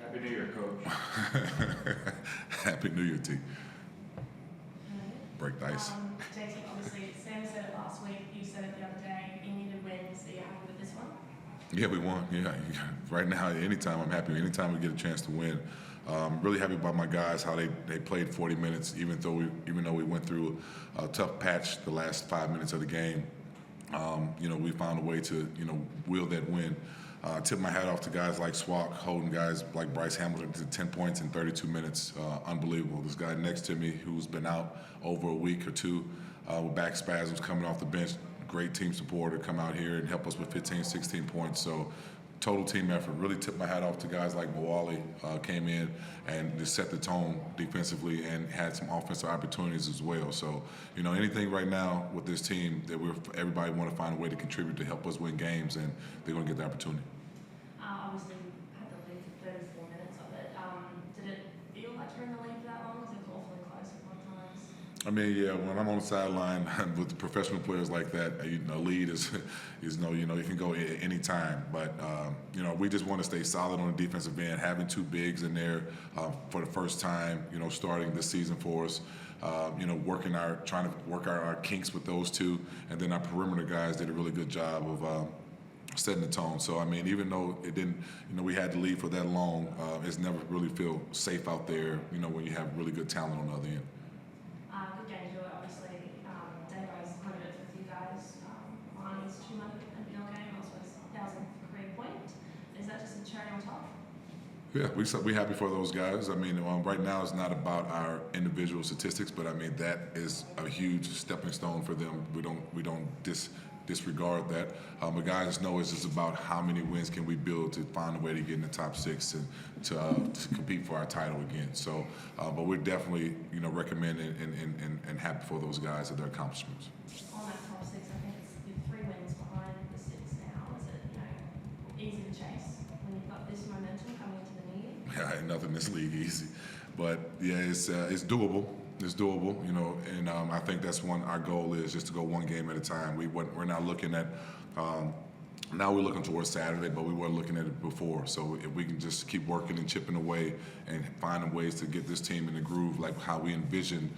Happy New Year, Coach. Happy New Year, T. Break the ice. Tatum, obviously, Sam said it last week, you said it the other day, you needed wins. Are you happy with this one? Yeah, we won. Yeah, right now, anytime I'm happy. Anytime we get a chance to win, really happy about my guys, how they played 40 minutes, even though we went through a tough patch the last 5 minutes of the game. We found a way to wheel that win. Tip my hat off to guys like Swak, holding guys like Bryce Hamilton to 10 points in 32 minutes. Unbelievable. This guy next to me who's been out over a week or two with back spasms coming off the bench, great team support to come out here and help us with 15, 16 points. So total team effort. Really tip my hat off to guys like Mawali, came in and just set the tone defensively and had some offensive opportunities as well. So, anything right now with this team that everybody want to find a way to contribute to help us win games, and they're going to get the opportunity. Obviously, you had the lead for 34 minutes of it. Did it feel like you're in the lead for that long? Was it awfully close at one times? I mean, yeah, when I'm on the sideline with professional players like that, lead is you can go any time. But, we just want to stay solid on the defensive end, having two bigs in there for the first time, starting this season for us. Trying to work our kinks with those two. And then our perimeter guys did a really good job of setting the tone. So, I mean, even though it didn't, we had the lead for that long, it's never really feel safe out there, when you have really good talent on the other end. Good game to do it, obviously. Davo's hunted it with you guys. On his 200th NBL game, also his 1,000th career point. Is that just a cherry on top? Yeah, we happy for those guys. I mean, right now it's not about our individual statistics, but I mean that is a huge stepping stone for them. We don't disregard that. But guys know it's just about how many wins can we build to find a way to get in the top six and to compete for our title again. So, but we're definitely recommending and happy for those guys and their accomplishments. On that top six, I think it's 3 wins behind the six now. Is it easy to chase when you've got this momentum coming into the new year? Yeah, ain't nothing in this league easy, but yeah, it's doable. It's doable, and I think that's our goal is just to go one game at a time. We're not looking at, now we're looking towards Saturday, but we weren't looking at it before. So if we can just keep working and chipping away and finding ways to get this team in the groove like how we envisioned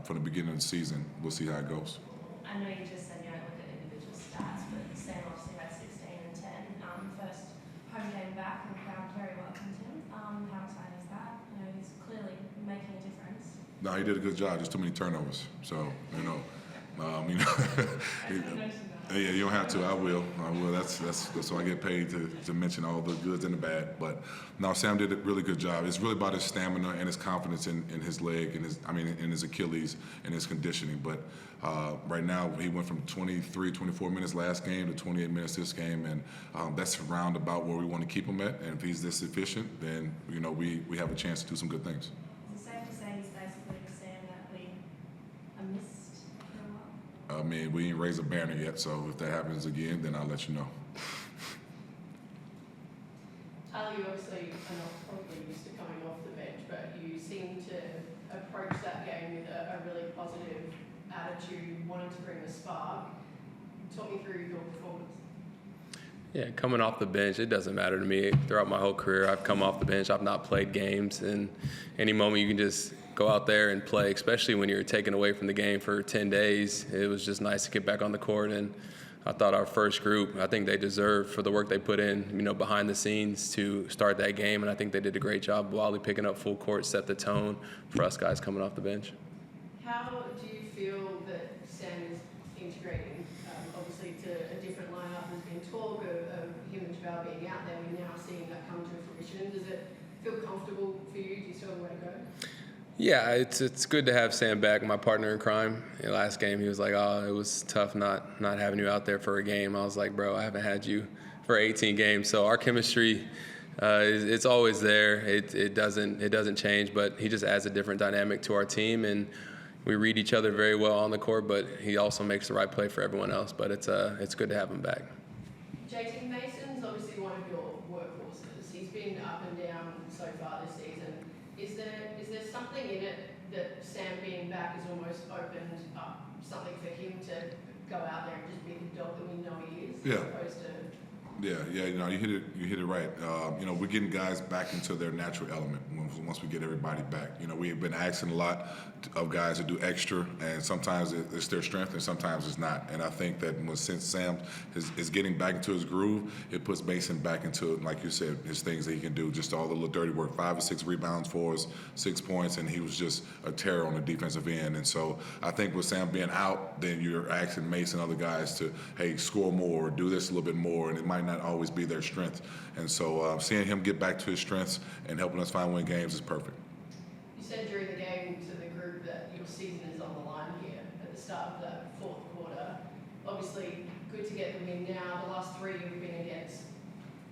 from the beginning of the season, we'll see how it goes. I know you just said you don't look at individual stats, but Sam obviously had 16 and 10. First home game back, and the crowd very welcomed him. How exciting is that? He's clearly making a difference. No, he did a good job. Just too many turnovers. So, yeah, you don't have to. I will. That's so I get paid to mention all the goods and the bad. But no, Sam did a really good job. It's really about his stamina and his confidence in his leg and in his Achilles and his conditioning. But right now he went from 23, 24 minutes last game to 28 minutes this game, and that's around about where we want to keep him at. And if he's this efficient, then we have a chance to do some good things. Is it safe to say he's basically the Sam that we missed for a while? I mean, we ain't raised a banner yet, so if that happens again, then I'll let you know. You obviously are not probably used to coming off the bench, but you seem to approach that game with a really positive attitude, wanting to bring a spark. Talk me through your performance. Yeah, coming off the bench, it doesn't matter to me. Throughout my whole career, I've come off the bench. I've not played games, and any moment you can just go out there and play, especially when you're taken away from the game for 10 days. It was just nice to get back on the court, and I thought our first group, I think they deserved for the work they put in, behind the scenes to start that game, and I think they did a great job. Wally picking up full court, set the tone for us guys coming off the bench. How do you feel that Sam is integrating, obviously, to a different lineup? There's been talk of him and Javel being out there. We're now seeing that come to fruition. Does it feel comfortable for you? Do you still have a way to go? Yeah, it's good to have Sam back, my partner in crime. Last game, he was like, "Oh, it was tough not having you out there for a game." I was like, "Bro, I haven't had you for 18 games." So our chemistry, it's always there. It doesn't change, but he just adds a different dynamic to our team, and we read each other very well on the court. But he also makes the right play for everyone else. But it's good to have him back. JT Mason's obviously one of your workhorses. He's been up and down so far this season. Is there something in it that Sam being back has almost opened up something for him to go out there and just be the dog that we know he is, Yeah. as opposed to Yeah, you hit it right. We're getting guys back into their natural element once we get everybody back. We've been asking a lot of guys to do extra, and sometimes it's their strength, and sometimes it's not. And I think that since Sam is getting back into his groove, it puts Mason back into, like you said, his things that he can do, just all the little dirty work. 5 or 6 rebounds for us, 6 points, and he was just a terror on the defensive end. And so I think with Sam being out, then you're asking Mason and other guys to, hey, score more, or do this a little bit more, and it might not always be their strength. And so seeing him get back to his strengths and helping us win games is perfect. You said during the game to the group that your season is on the line here at the start of the fourth quarter. Obviously, good to get the win now. The last 3 you've been against,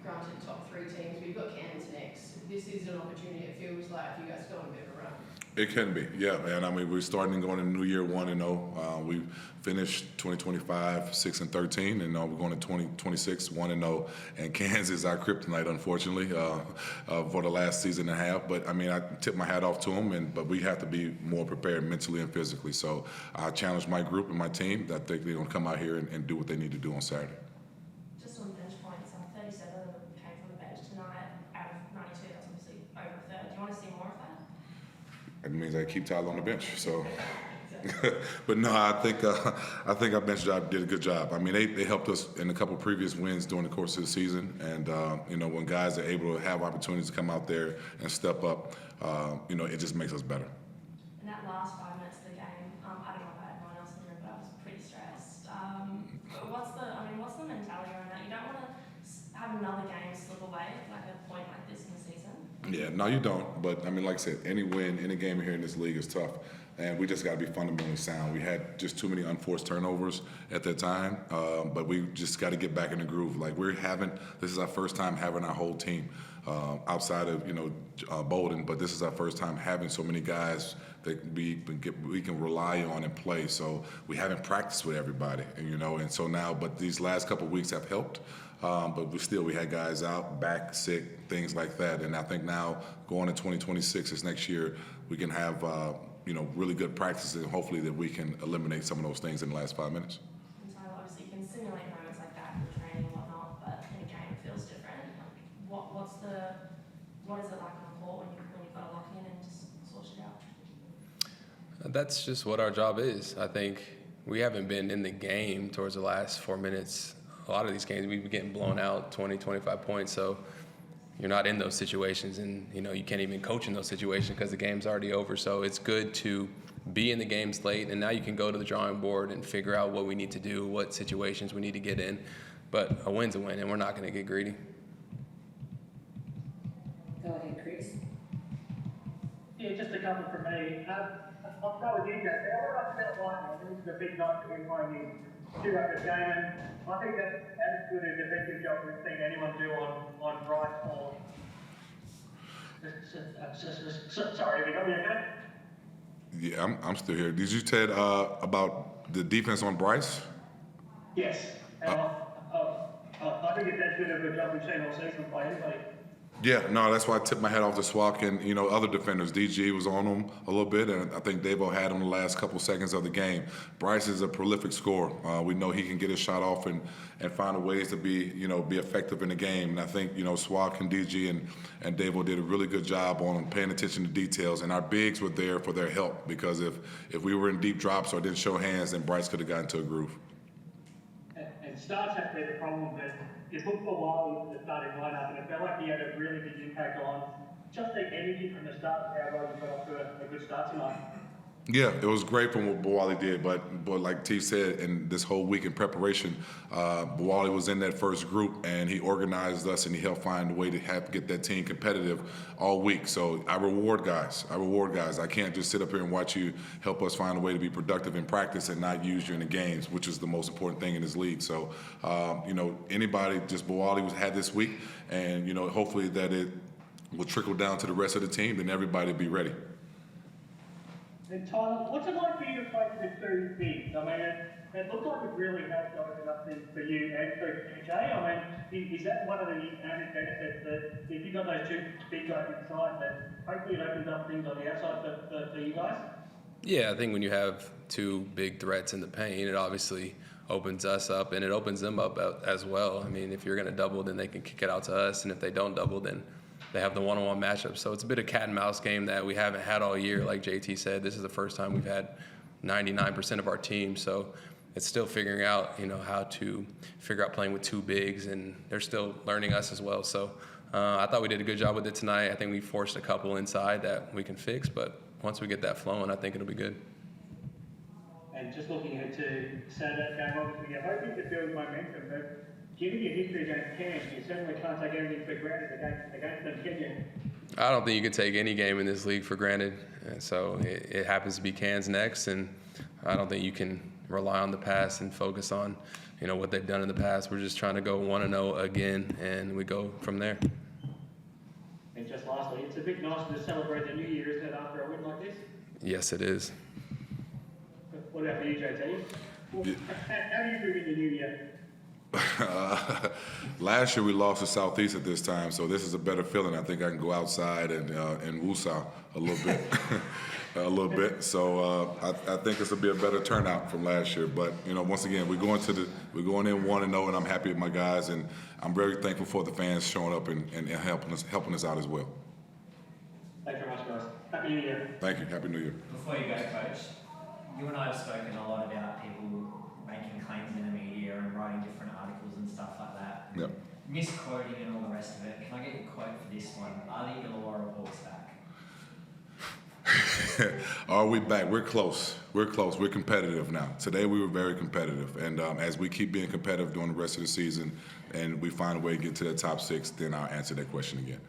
granted, top 3 teams, but you've got Cairns next. This is an opportunity, it feels like, for you guys to go on a bit of a run. It can be, yeah, man. I mean, we're starting going into New Year 1-0. We finished 2025 6-13, and we're going to 2026 1-0. And Kansas is our kryptonite, unfortunately, for the last season and a half. But I mean, I tip my hat off to them, but we have to be more prepared mentally and physically. So I challenge my group and my team that they're going to come out here and do what they need to do on Saturday. Just on bench points, 37 of them came from the bench tonight out of 92. That's obviously over a third. Do you want to see more of that? It means I keep Tyler on the bench. So, but no, I think our bench job did a good job. I mean, they helped us in a couple previous wins during the course of the season, and when guys are able to have opportunities to come out there and step up, it just makes us better. In that last 5 minutes of the game, I don't know about everyone else in the room, but I was pretty stressed. But what's the mentality around that? You don't want to have another game slip away like a point like this in the season. Yeah, no, you don't. But I mean, like I said, any win, any game here in this league is tough, and we just got to be fundamentally sound. We had just too many unforced turnovers at that time, but we just got to get back in the groove. Like this is our first time having our whole team outside of Bolden, but this is our first time having so many guys that we can rely on and play. So we haven't practiced with everybody, and so now, but these last couple of weeks have helped. But we had guys out, back, sick, things like that. And I think now going to 2026 is next year, we can have really good practices, and hopefully that we can eliminate some of those things in the last 5 minutes. And so obviously you can simulate moments like that in training and whatnot, but in a game it feels different. Like, what is it like on the court when you've got to lock in and just sort it out? That's just what our job is. I think we haven't been in the game towards the last 4 minutes. A lot of these games we've been getting blown out 20, 25 points, so you're not in those situations, and you can't even coach in those situations because the game's already over. So it's good to be in the games late, and now you can go to the drawing board and figure out what we need to do, what situations we need to get in. But a win's a win, and we're not going to get greedy. Go ahead, Chris. Yeah, just a couple from me. I'll start with you, Jack. I felt like this is a big night to be playing in 2 record game, and I think that's as good a defensive job we've seen anyone do on Bryce or. Sorry, have you got me okay? Yeah, I'm still here. Did you tell about the defense on Bryce? Yes. And I think it's as good of a job we've seen all season by anybody. Yeah, no, that's why I tipped my hat off to Swak and, other defenders. DG was on him a little bit, and I think Davo had him the last couple seconds of the game. Bryce is a prolific scorer. We know he can get his shot off and find ways to be effective in the game. And I think, Swak and DG and Davo did a really good job on paying attention to details. And our bigs were there for their help, because if we were in deep drops or didn't show hands, then Bryce could have gotten to a groove. And starts have been the problem that you look for a while into the starting lineup, and it felt like he had a really big impact on just the energy from the start of how well you got off to a good start tonight. Yeah, it was great from what Bawali did, but like T said, in this whole week in preparation, Bawali was in that first group, and he organized us, and he helped find a way to get that team competitive all week. So I reward guys. I can't just sit up here and watch you help us find a way to be productive in practice and not use you in the games, which is the most important thing in this league. So, anybody, just Bawali had this week, and, hopefully that it will trickle down to the rest of the team, then everybody will be ready. And Tyler, what's it like for you to play with 2 bigs? I mean, it looked like it really has opened up things for you and for TJ. I mean, is that one of the added benefits that if you've got those 2 big guys inside, that hopefully it opens up things on the outside for you guys? Yeah, I think when you have 2 big threats in the paint, it obviously opens us up, and it opens them up as well. I mean, if you're going to double, then they can kick it out to us, and if they don't double, then they have the one-on-one matchup. So it's a bit of cat and mouse game that we haven't had all year. Like JT said, this is the first time we've had 99% of our team. So it's still figuring out, how to figure out playing with two bigs, and they're still learning us as well. So I thought we did a good job with it tonight. I think we forced a couple inside that we can fix, but once we get that flowing, I think it'll be good. And just looking ahead to Saturday's game, obviously you're hoping to build momentum, but given your history against Cairns, you certainly can't take anything for granted against them, can you? I don't think you can take any game in this league for granted. And so it happens to be Cairns next, and I don't think you can rely on the past and focus on, what they've done in the past. We're just trying to go 1-0 again, and we go from there. And just lastly, it's a bit nicer to celebrate the New Year, isn't it, after a win like this? Yes, it is. What about for you, JT? How do you bring in the New Year? Last year we lost to Southeast at this time, so this is a better feeling. I think I can go outside and woosah a little bit, So I think this will be a better turnout from last year. But once again, we're going in 1-0, and I'm happy with my guys, and I'm very thankful for the fans showing up and helping us out as well. Thanks very much, guys. Happy New Year. Thank you. Happy New Year. Before you go, Coach, you and I have spoken a lot about people making claims in the media and writing different articles and stuff like that. Yep. Misquoting and all the rest of it. Can I get your quote for this one? Are the Illawarra Hawks back? Are we back? We're close. We're competitive now. Today we were very competitive, and as we keep being competitive during the rest of the season, and we find a way to get to the top 6, then I'll answer that question again.